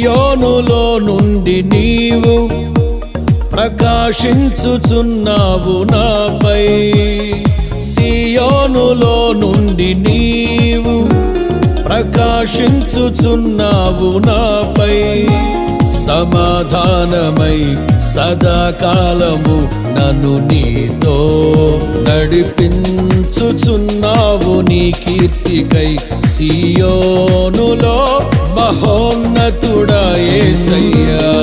సియోనులో నుండి నీవు ప్రకాశించుచున్నావు నాపై. సియోనులో నుండి నీవు ప్రకాశించుచున్నావు నాపై. సమాధానమై సదాకాలము నన్ను నీతో నడిపించుచున్నావు నీ కీర్తికై. సియోనులో మహోన్నతుడా యేసయ్యా.